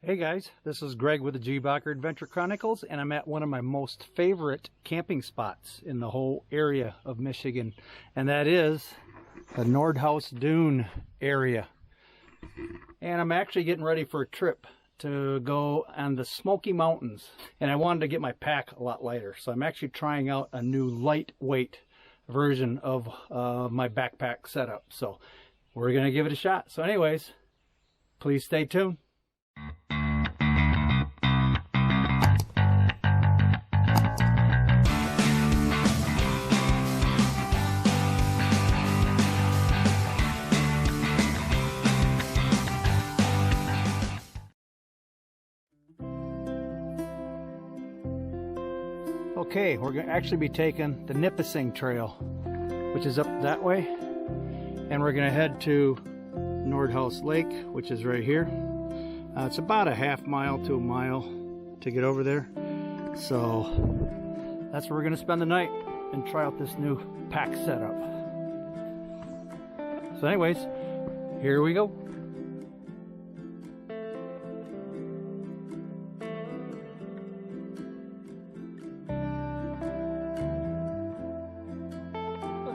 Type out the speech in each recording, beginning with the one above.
Hey guys, this is Greg with the G. Bacher Adventure Chronicles, and I'm at one of my most favorite camping spots in the whole area of Michigan, and that is the Nordhouse Dune area. And I'm actually getting ready for a trip to go on the Smoky Mountains, and I wanted to get my pack a lot lighter, so I'm actually trying out a new lightweight version of my backpack setup. So we're gonna give it a shot. So anyways, please stay tuned. Okay, we're going to actually be taking the Nipissing Trail, which is up that way, and we're going to head to Nordhouse Lake, which is right here. It's about a half mile to a mile to get over there, so that's where we're going to spend the night and try out this new pack setup. So anyways, here we go.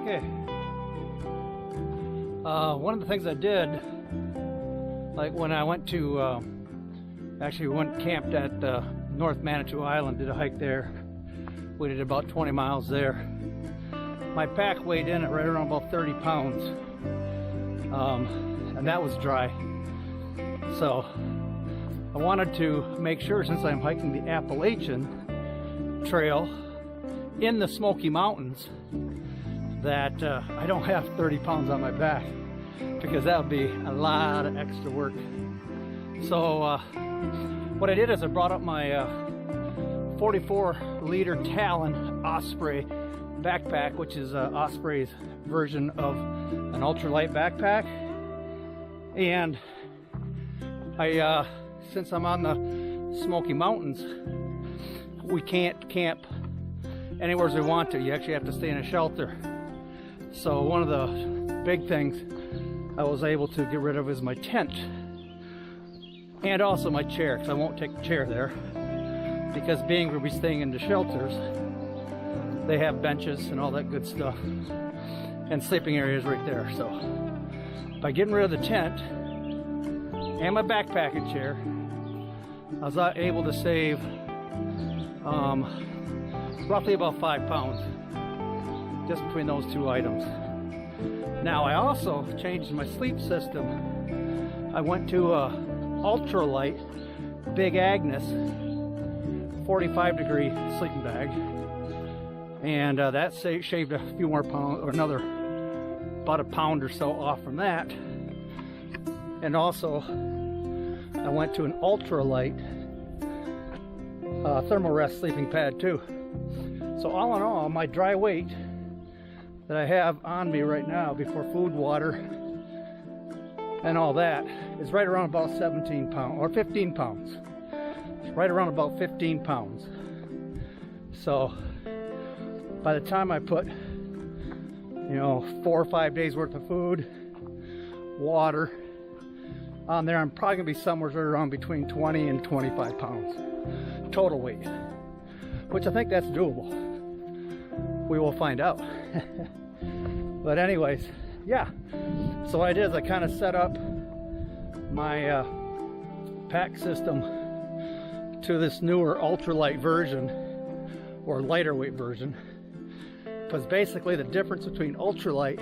Okay, one of the things I did, like when I went to, actually went camped at North Manitou Island, did a hike there. We did about 20 miles there. My pack weighed in at right around about 30 pounds, and that was dry. So I wanted to make sure, since I'm hiking the Appalachian Trail in the Smoky Mountains, that I don't have 30 pounds on my back, because that would be a lot of extra work. So what I did is I brought up my 44 liter Talon Osprey backpack, which is Osprey's version of an ultralight backpack. And I since I'm on the Smoky Mountains, we can't camp anywhere we want to. You actually have to stay in a shelter. So one of the big things I was able to get rid of is my tent, and also my chair, because I won't take the chair there, because being we'll be staying in the shelters, they have benches and all that good stuff, and sleeping areas right there. So by getting rid of the tent and my backpacking chair, I was able to save roughly about 5 pounds just between those two items. Now I also changed my sleep system. I went to a ultralight Big Agnes 45 degree sleeping bag, and that shaved a few more pounds, or about a pound or so off from that. And also I went to an ultralight Thermarest sleeping pad too. So all in all, my dry weight that I have on me right now, before food, water, and all that, is right around about 17 pounds, or 15 pounds. It's right around about 15 pounds. So by the time I put, 4 or 5 days worth of food, water on there, I'm probably gonna be somewhere right around between 20 and 25 pounds total weight, which I think that's doable. We will find out. But anyways, yeah, so what I did is I kind of set up my pack system to this newer ultralight version, or lighter weight version, because basically the difference between ultralight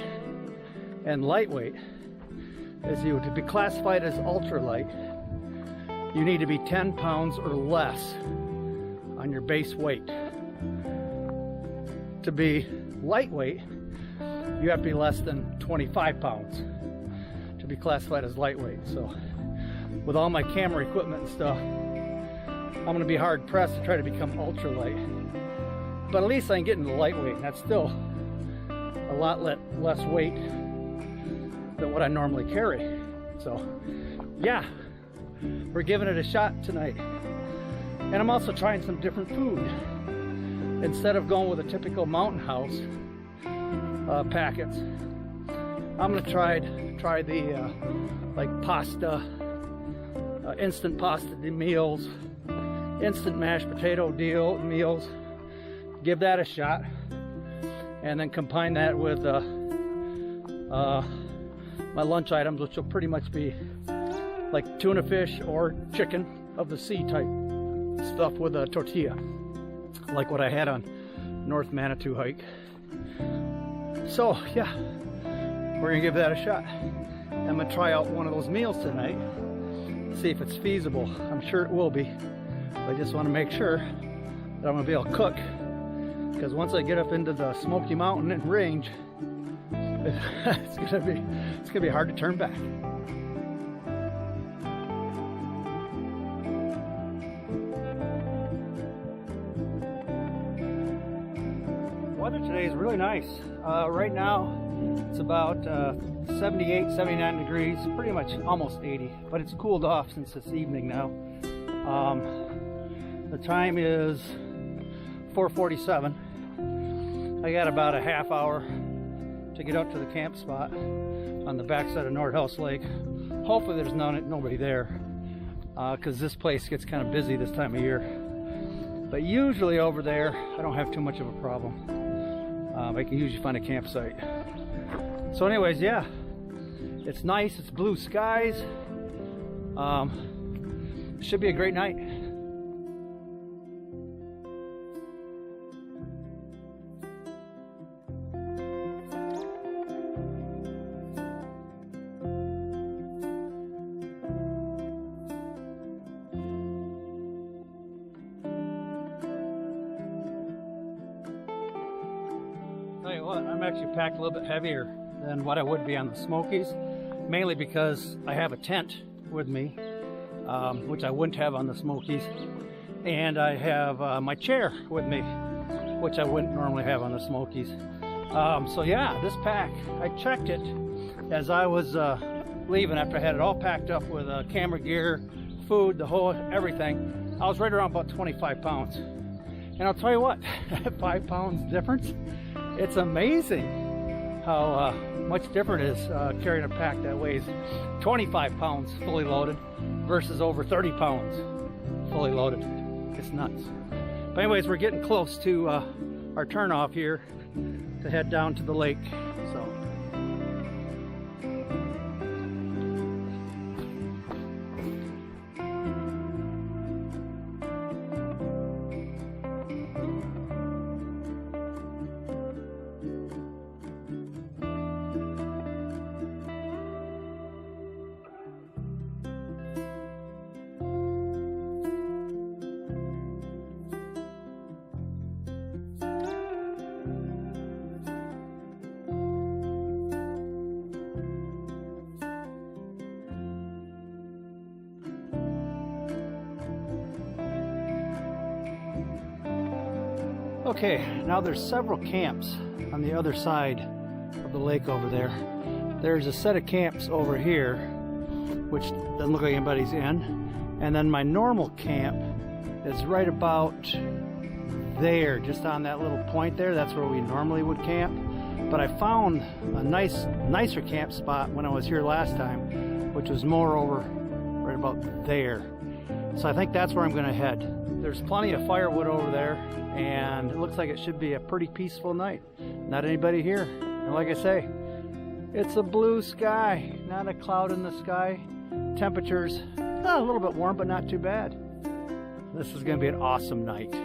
and lightweight is, to be classified as ultralight, you need to be 10 pounds or less on your base weight. To be lightweight, you have to be less than 25 pounds to be classified as lightweight. So with all my camera equipment and stuff, I'm going to be hard pressed to try to become ultralight. But at least I can get into lightweight, and that's still a lot less weight than what I normally carry. So yeah, we're giving it a shot tonight. And I'm also trying some different food. Instead of going with a typical Mountain House packets, I'm gonna try the like pasta, instant pasta meals, instant mashed potato meals. Give that a shot, and then combine that with my lunch items, which will pretty much be like tuna fish or chicken of the sea type stuff with a tortilla, like what I had on North Manitou hike. So yeah, we're gonna give that a shot. I'm gonna try out one of those meals tonight, see if it's feasible. I'm sure it will be. I just want to make sure that I'm gonna be able to cook, because once I get up into the Smoky Mountain and range, it's gonna be hard to turn back. Weather today is really nice. Right now it's about 78, 79 degrees, pretty much almost 80, but it's cooled off since it's evening now. The time is 4:47. I got about a half hour to get up to the camp spot on the backside of Nordhouse Lake. Hopefully there's nobody there, because this place gets kind of busy this time of year. But usually over there, I don't have too much of a problem. I can usually find a campsite. So anyways, yeah, it's nice, it's blue skies. Should be a great night. Tell you what, I'm actually packed a little bit heavier than what I would be on the Smokies, mainly because I have a tent with me, which I wouldn't have on the Smokies, and I have my chair with me, which I wouldn't normally have on the Smokies. So yeah, this pack, I checked it as I was leaving after I had it all packed up with camera gear, food, the whole everything. I was right around about 25 pounds. And I'll tell you what, 5 pounds difference, it's amazing how much different it is carrying a pack that weighs 25 pounds fully loaded versus over 30 pounds fully loaded. It's nuts. But anyways, we're getting close to our turnoff here to head down to the lake. So. Okay, now there's several camps on the other side of the lake over there. There's a set of camps over here, which doesn't look like anybody's in. And then my normal camp is right about there, just on that little point there. That's where we normally would camp. But I found a nicer camp spot when I was here last time, which was more over right about there. So I think that's where I'm gonna head. There's plenty of firewood over there, and it looks like it should be a pretty peaceful night. Not anybody here. And like I say, it's a blue sky, not a cloud in the sky. Temperatures a little bit warm, but not too bad. This is gonna be an awesome night.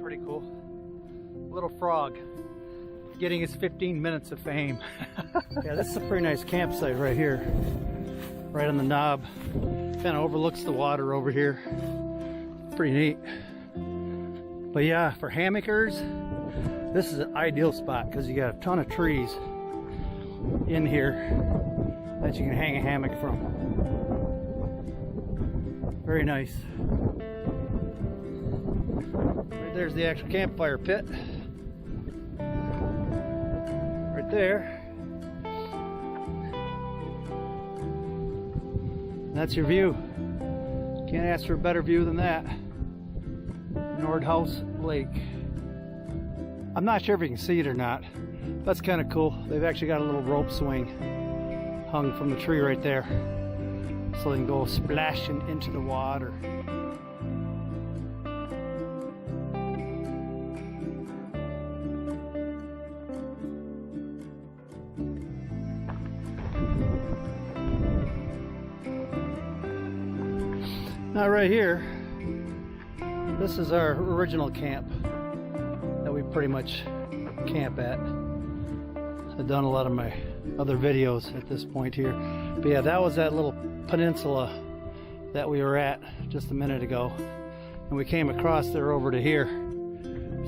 Pretty cool. Little frog getting his 15 minutes of fame. Yeah, this is a pretty nice campsite right here, right on the knob. Kind of overlooks the water over here. Pretty neat. But yeah, for hammockers, this is an ideal spot because you got a ton of trees in here that you can hang a hammock from. Very nice. There's the actual campfire pit right there. That's your view. Can't ask for a better view than that. Nordhouse Lake. I'm not sure if you can see it or not. That's kind of cool. They've actually got a little rope swing hung from the tree right there, so they can go splashing into the water. Now right here, this is our original camp that we pretty much camp at. I've done a lot of my other videos at this point here. But yeah, that was that little peninsula that we were at just a minute ago. And we came across there over to here.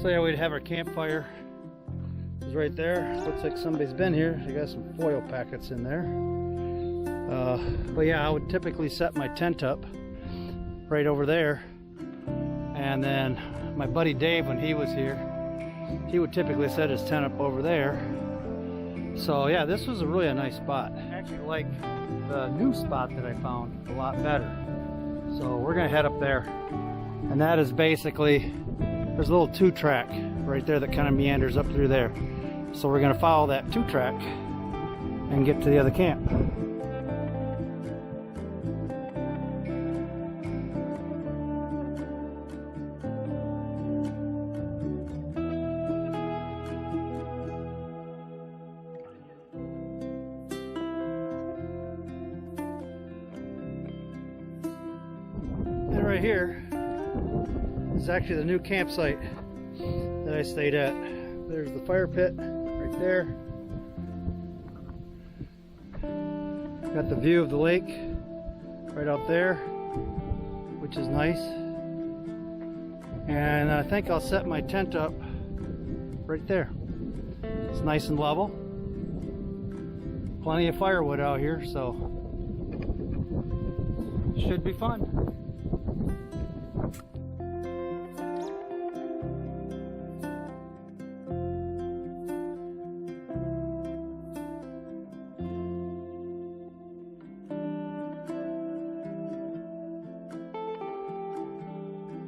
So yeah, we'd have our campfire. It was right there. Looks like somebody's been here. They got some foil packets in there. But yeah, I would typically set my tent up right over there. And then my buddy Dave, when he was here, he would typically set his tent up over there. So yeah, this was really a nice spot. I actually like the new spot that I found a lot better. So we're gonna head up there. And that is basically, there's a little 2-track right there that kind of meanders up through there. So we're gonna follow that 2-track and get to the other camp. Right here is actually the new campsite that I stayed at. There's the fire pit right there. Got the view of the lake right out there, which is nice. And I think I'll set my tent up right there. It's nice and level. Plenty of firewood out here, so should be fun.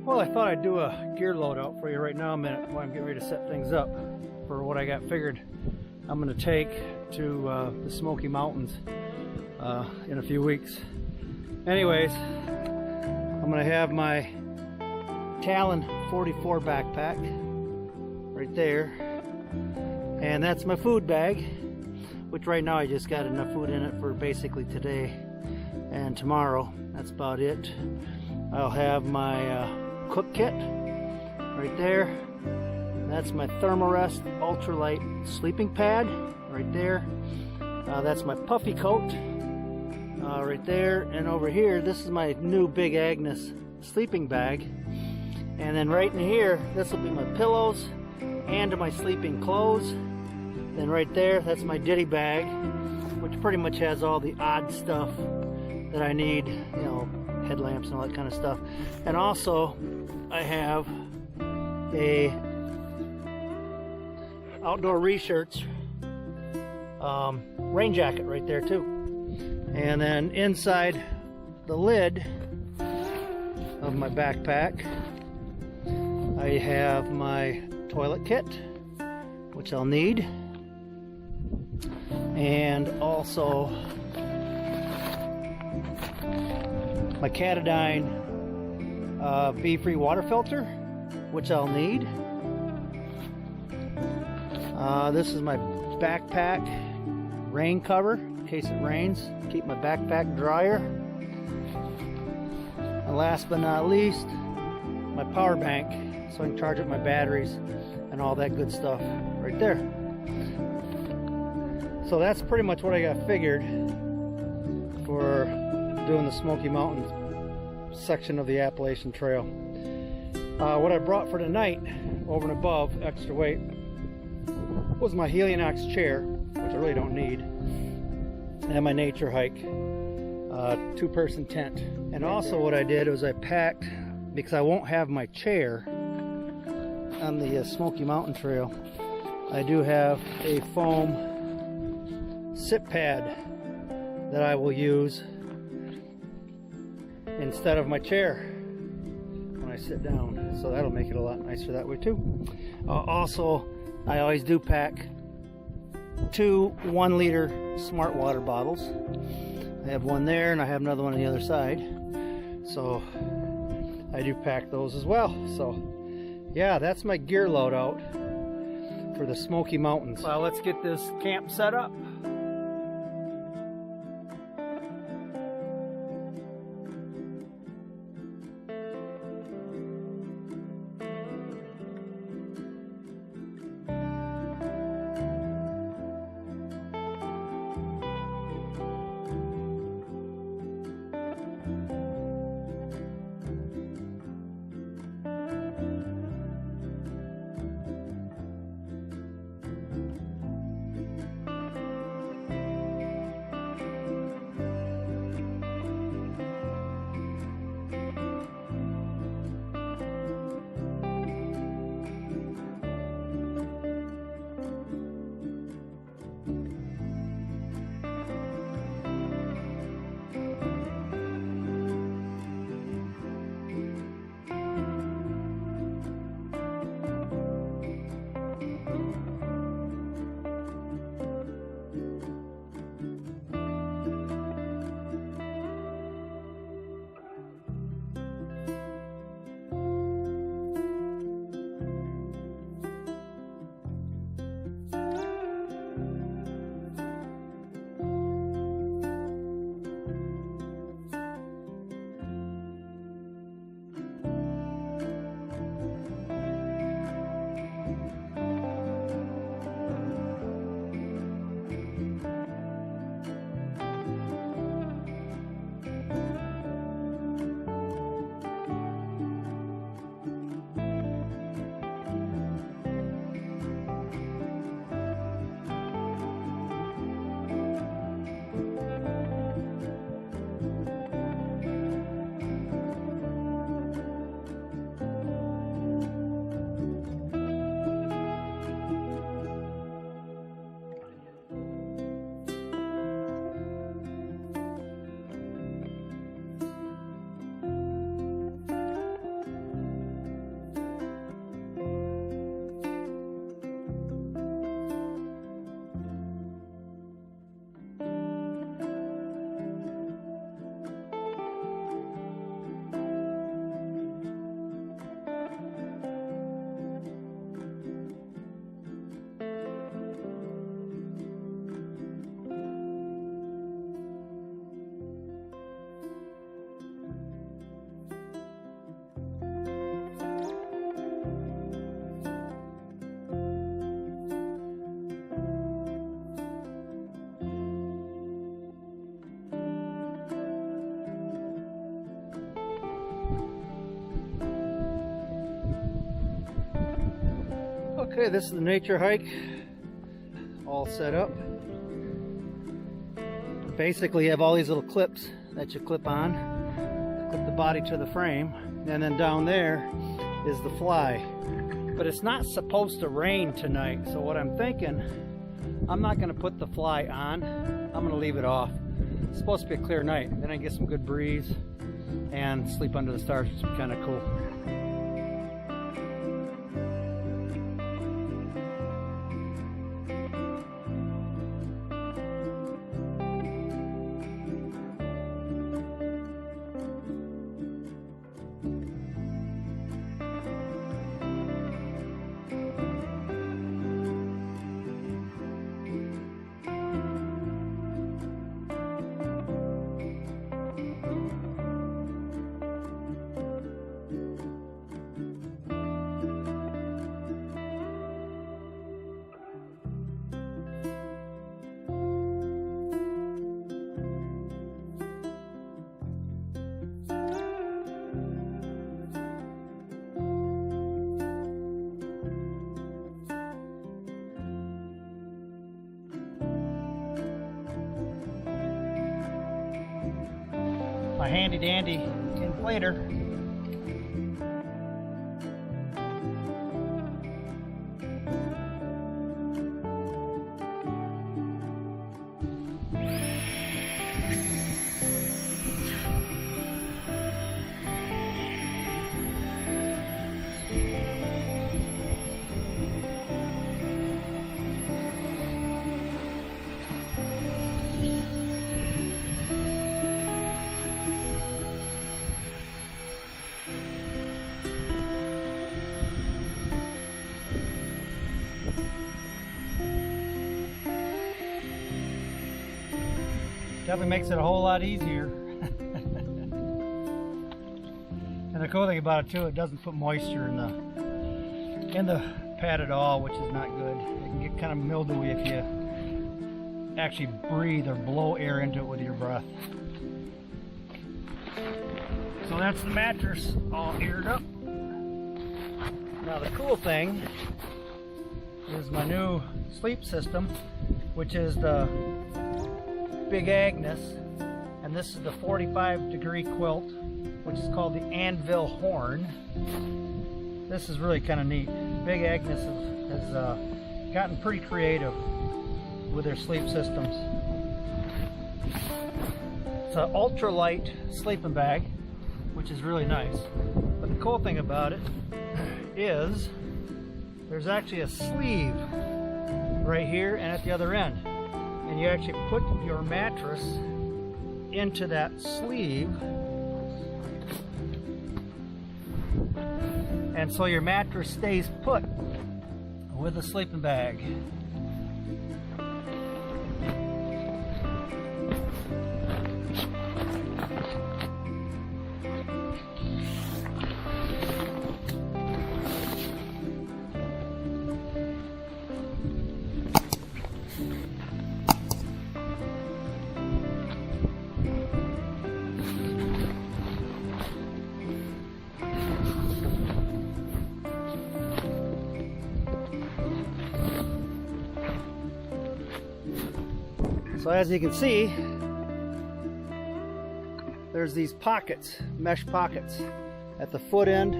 Well, I thought I'd do a gear load out for you right now a minute while I'm getting ready to set things up for what I got figured I'm going to take to the Smoky Mountains in a few weeks. Anyways, I'm going to have my Talon 44 backpack right there, and that's my food bag, which right now I just got enough food in it for basically today and tomorrow. That's about it. I'll have my cook kit right there. That's my Thermarest ultralight sleeping pad right there. That's my puffy coat right there, and over here this is my new Big Agnes sleeping bag, and then right in here this will be my pillows and my sleeping clothes. Then right there, that's my ditty bag, which pretty much has all the odd stuff that I need, you know, headlamps and all that kind of stuff. And also I have a outdoor re-shirts rain jacket right there too. And then inside the lid of my backpack I have my toilet kit, which I'll need, and also my Catadine Be-Free water filter, which I'll need. This is my backpack rain cover in case it rains, keep my backpack drier. And last but not least, my power bank, so I can charge up my batteries and all that good stuff right there. So that's pretty much what I got figured for doing the Smoky Mountains section of the Appalachian Trail. What I brought for tonight, over and above extra weight, was my Helionox chair, which I really don't need, and my nature hike 2-person tent. And also what I did was I packed, because I won't have my chair on the Smoky Mountain Trail, I do have a foam sit pad that I will use instead of my chair when I sit down. So that'll make it a lot nicer that way too. Also, I always do pack 2 1-liter smart water bottles. I have one there and I have another one on the other side. So I do pack those as well. So yeah, that's my gear load out for the Smoky Mountains. Well, let's get this camp set up. Okay, this is the nature hike all set up. Basically, you have all these little clips that you clip on, clip the body to the frame, and then down there is the fly. But it's not supposed to rain tonight, so what I'm thinking, I'm not going to put the fly on. I'm going to leave it off. It's supposed to be a clear night. Then I get some good breeze and sleep under the stars, which would be kind of cool. My handy dandy inflator. Definitely makes it a whole lot easier. And the cool thing about it too, it doesn't put moisture in the pad at all, which is not good. It can get kind of mildewy if you actually breathe or blow air into it with your breath. So that's the mattress all aired up. Now the cool thing is my new sleep system, which is the Big Agnes, and this is the 45-degree quilt, which is called the Anvil Horn. This is really kind of neat. Big Agnes has gotten pretty creative with their sleep systems. It's an ultralight sleeping bag, which is really nice. But the cool thing about it is there's actually a sleeve right here and at the other end. And you actually put your mattress into that sleeve. And so your mattress stays put with the sleeping bag. So as you can see, there's these pockets, mesh pockets, at the foot end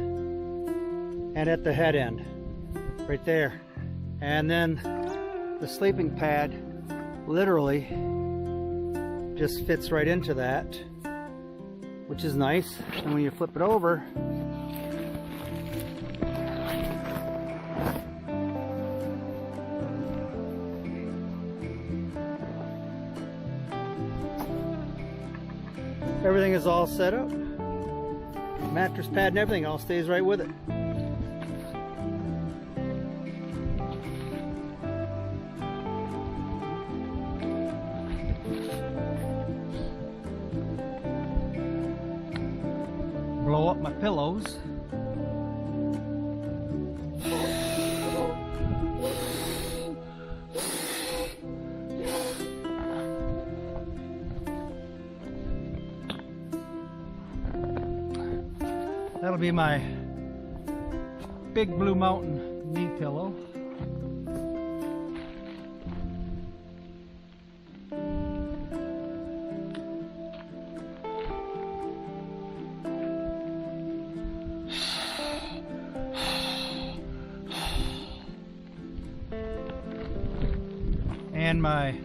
and at the head end, right there. And then the sleeping pad literally just fits right into that, which is nice. And when you flip it over, everything is all set up. Mattress pad and everything all stays right with it. Blow up my pillows. That'll be my Big Blue Mountain knee pillow. And my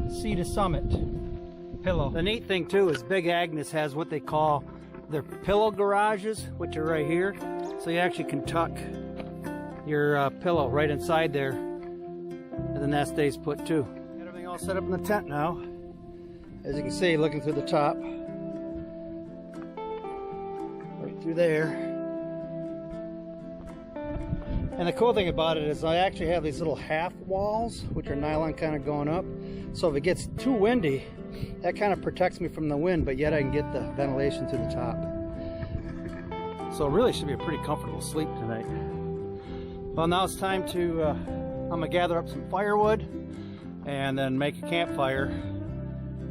Sea to Summit pillow. The neat thing too is Big Agnes has what they call their pillow garages, which are right here. So you actually can tuck your pillow right inside there, and then that stays put too. Got everything all set up in the tent now. As you can see, looking through the top, right through there. And the cool thing about it is I actually have these little half walls, which are nylon kind of going up. So if it gets too windy, that kind of protects me from the wind, but yet I can get the ventilation through the top. So it really should be a pretty comfortable sleep tonight. Well, now it's time to, I'm gonna gather up some firewood and then make a campfire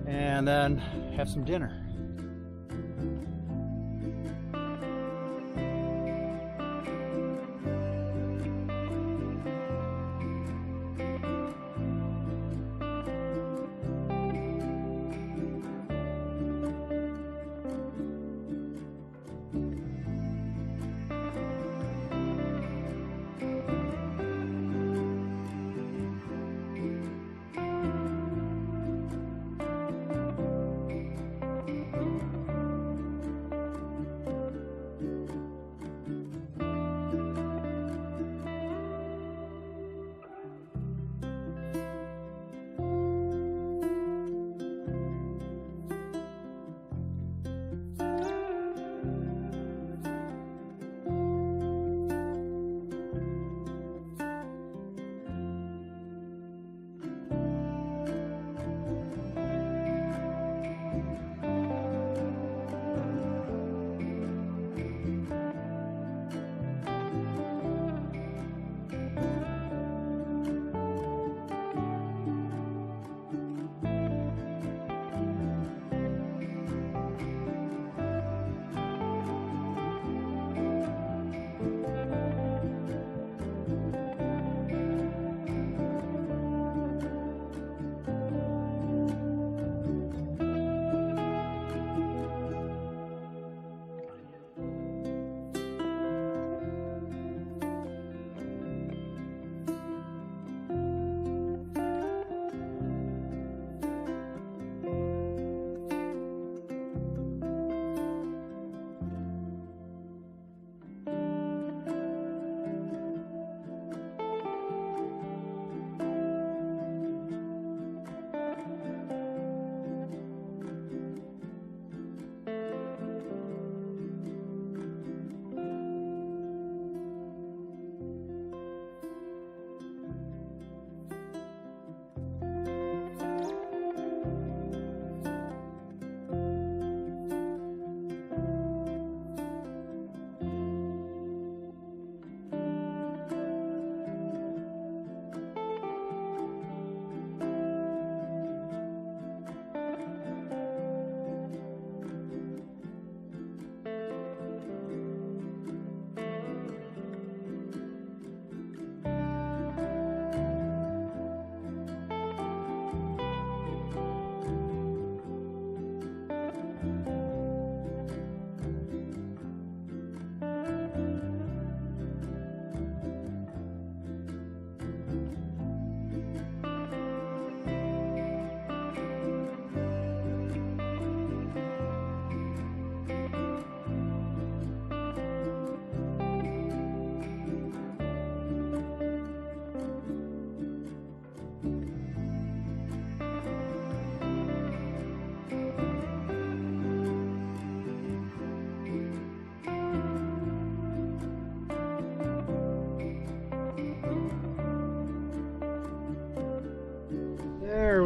and then have some dinner.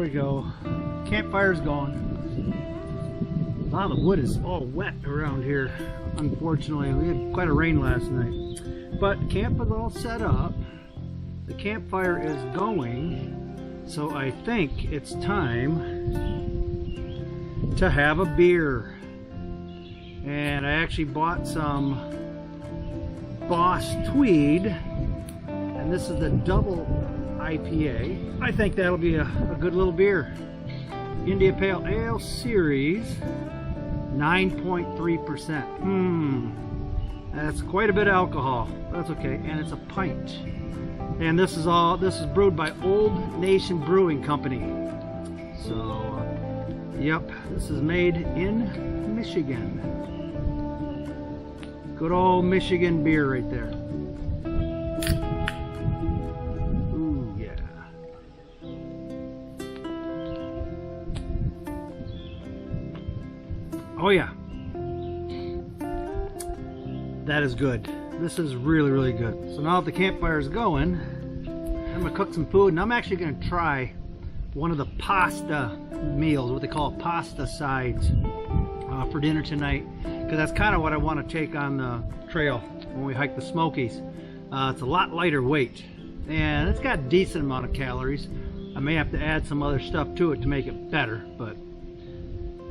we go. Campfire's going. A lot of the wood is all wet around here. Unfortunately, we had quite a rain last night. But camp is all set up. The campfire is going. So I think it's time to have a beer. And I actually bought some Boss Tweed. And this is the double IPA. I think that'll be a good little beer. India Pale Ale Series, 9.3%. That's quite a bit of alcohol. That's okay, and it's a pint. And this is brewed by Old Nation Brewing Company. So, yep, this is made in Michigan. Good old Michigan beer right there. Ooh, yeah. Oh yeah. That is good. This is really, really good. So now that the campfire is going, I'm gonna cook some food, and I'm actually gonna try one of the pasta meals, what they call pasta sides, for dinner tonight, because that's kind of what I want to take on the trail when we hike the Smokies. It's a lot lighter weight, and it's got a decent amount of calories. I may have to add some other stuff to it to make it better, but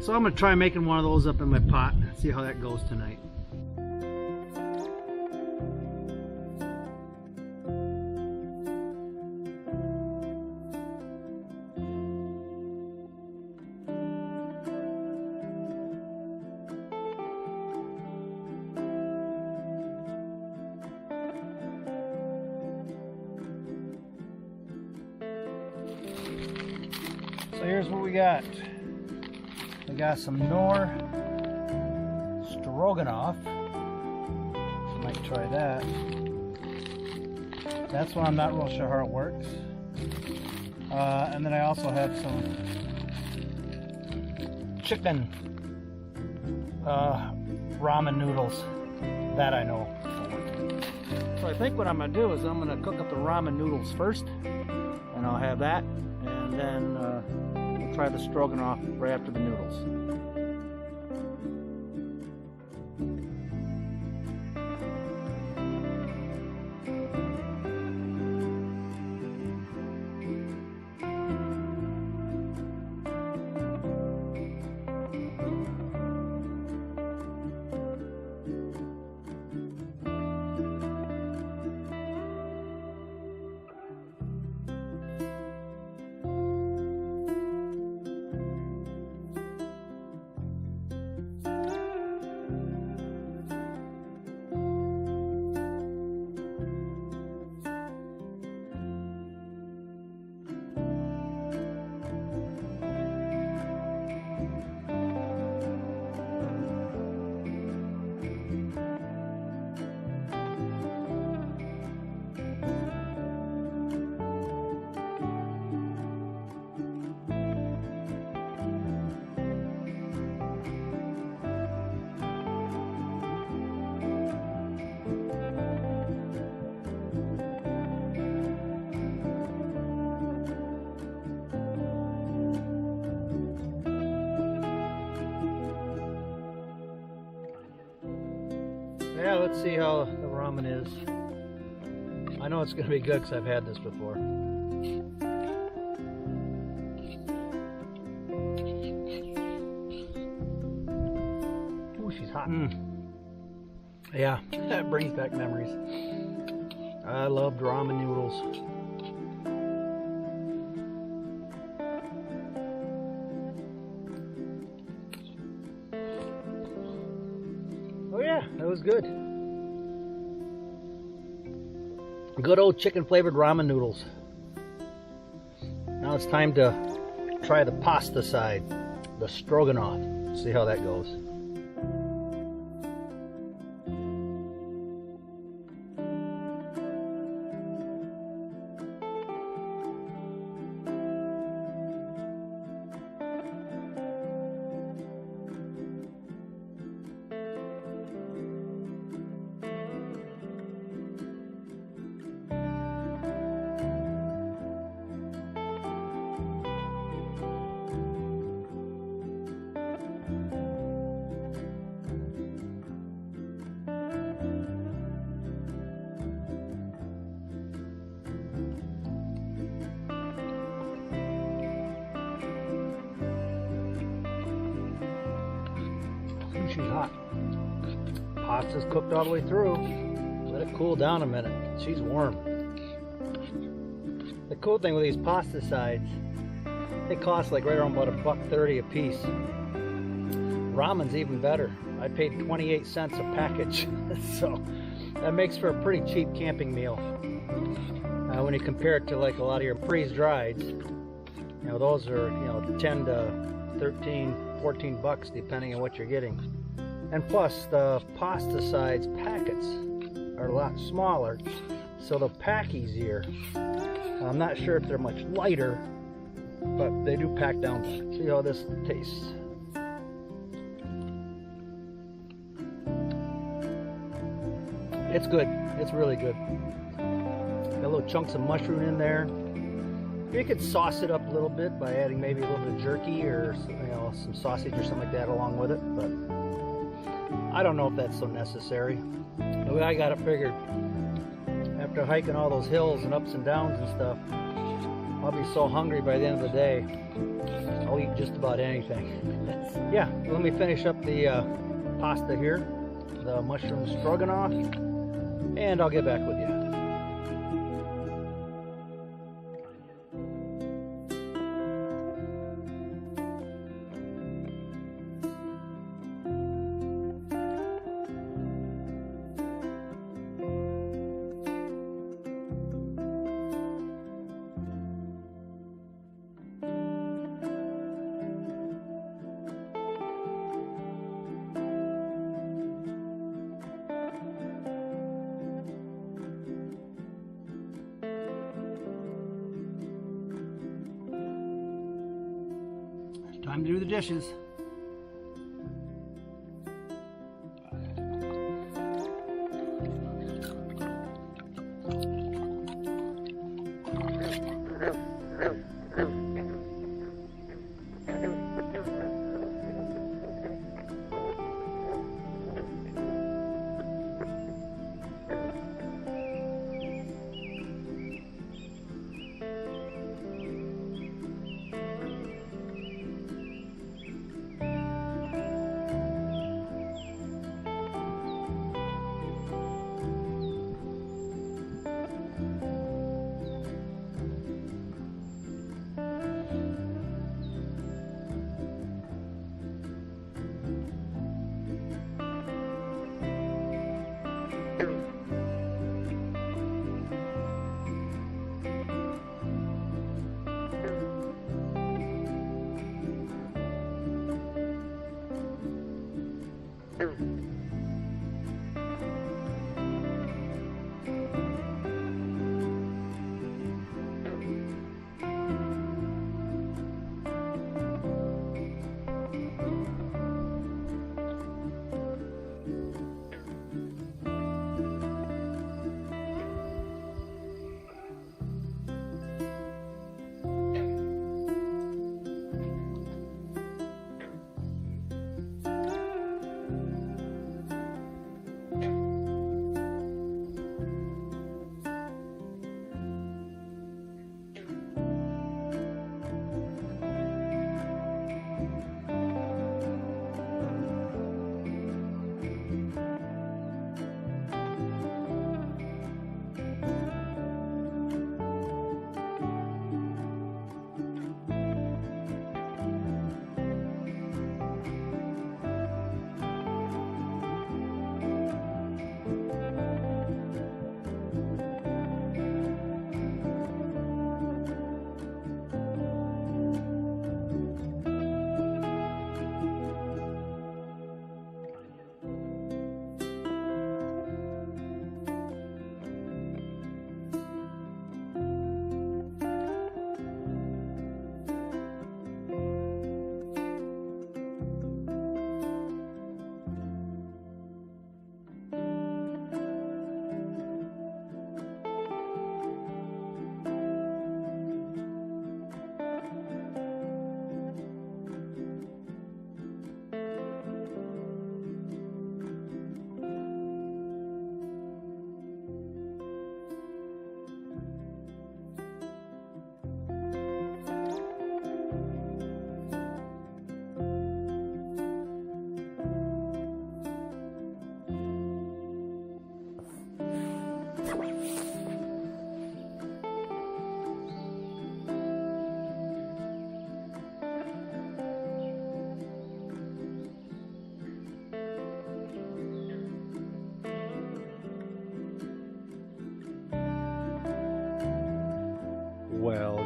so I'm gonna try making one of those up in my pot, see how that goes tonight. So here's what we got. We got some Nor Stroganoff. Might try that. That's one I'm not real sure how it works. And then I also have some chicken ramen noodles. That I know. So I think what I'm going to do is I'm going to cook up the ramen noodles first. And I'll have that. And then we'll try the stroganoff right after the noodles. Yeah, let's see how the ramen is. I know it's going to be good because I've had this before. Ooh, she's hot. Yeah, that brings back memories. I loved ramen noodles. Oh yeah, that was good. Good old chicken flavored ramen noodles. Now it's time to try the pasta side, the stroganoff. See how that goes. she's hot. Pasta's cooked all the way through. Let it cool down a minute. She's warm. The cool thing with these pasta sides, they cost like right around about $1.30 a piece. Ramen's even better. I paid 28 cents a package, so that makes for a pretty cheap camping meal. When you compare it to like a lot of your freeze-dried, you know, those are, you know, 10 to 13, 14 bucks depending on what you're getting. And plus the pasta sides packets are a lot smaller, so they'll pack easier. I'm not sure if they're much lighter, but they do pack down better. See how this tastes. It's good. It's really good. Got little chunks of mushroom in there. You could sauce it up a little bit by adding maybe a little bit of jerky or, you know, some sausage or something like that along with it, but I don't know if that's so necessary. The way I got it figured, after hiking all those hills and ups and downs and stuff, I'll be so hungry by the end of the day, I'll eat just about anything. Yeah, let me finish up the pasta here, the mushroom stroganoff, and I'll get back with you. Time to do the dishes.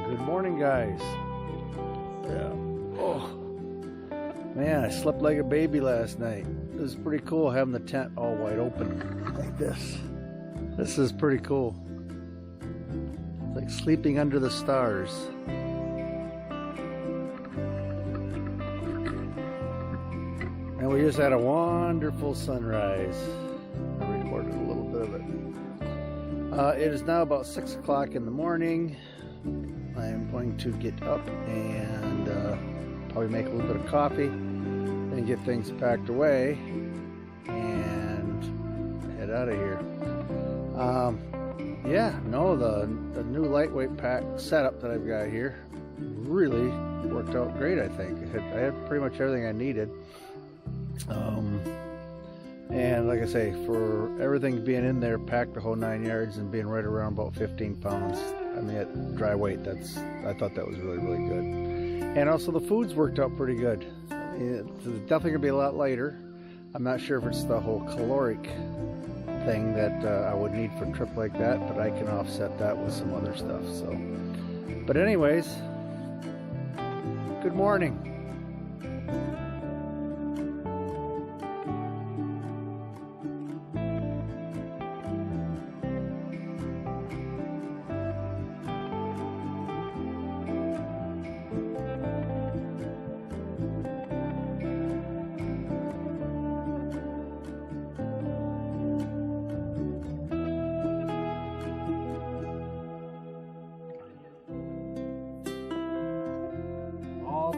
Good morning, guys. Yeah. Oh, man, I slept like a baby last night. It was pretty cool having the tent all wide open like this. This is pretty cool. It's like sleeping under the stars. And we just had a wonderful sunrise. I recorded a little bit of it. It is now about 6 o'clock in the morning. I am going to get up and probably make a little bit of coffee, then get things packed away and head out of here. Yeah, no, the new lightweight pack setup that I've got here really worked out great, I think. I had pretty much everything I needed. And like I say, for everything being in there, packed the whole 9 yards and being right around about 15 pounds, I mean, at dry weight, I thought that was really, really good. And also the foods worked out pretty good. It's definitely gonna be a lot lighter. I'm not sure if it's the whole caloric thing that I would need for a trip like that, but I can offset that with some other stuff. So, but anyways, good morning.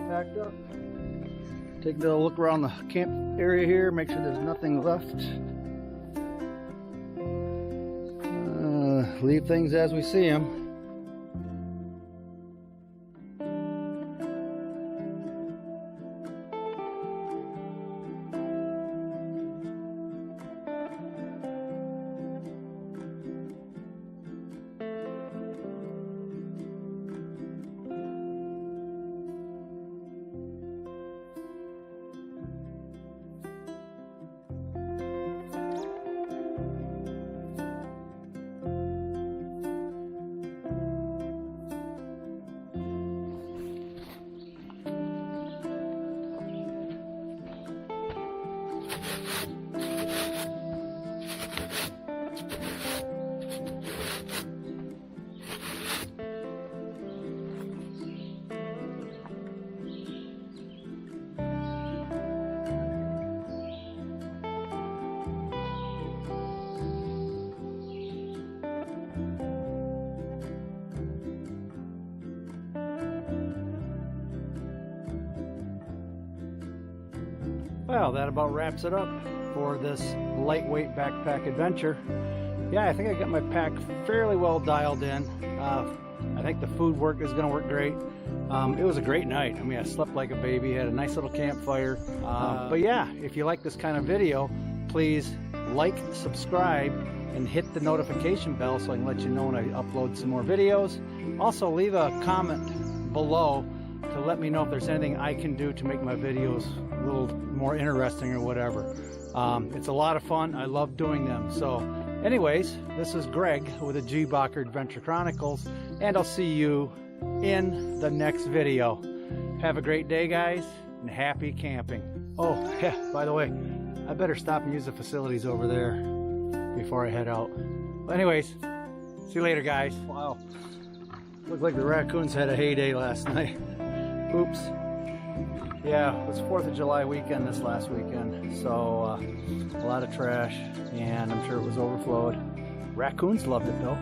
Packed up. Take a little look around the camp area here, make sure there's nothing left. Leave things as we see them. Well, that about wraps it up for this lightweight backpack adventure. Yeah, I think I got my pack fairly well dialed in. I think the food work is going to work great. It was a great night. I mean, I slept like a baby, had a nice little campfire. But yeah, if you like this kind of video, please like, subscribe, and hit the notification bell so I can let you know when I upload some more videos. Also, leave a comment below to let me know if there's anything I can do to make my videos a little more interesting or whatever. It's a lot of fun. I love doing them. So anyways, this is Greg with the G. Bacher Adventure Chronicles, and I'll see you in the next video. Have a great day, guys, and happy camping. Oh, yeah, by the way, I better stop and use the facilities over there before I head out. But anyways, see you later, guys. Wow, looked like the raccoons had a heyday last night. Oops. Yeah, it was 4th of July weekend this last weekend, so a lot of trash, and I'm sure it was overflowed. Raccoons loved it though.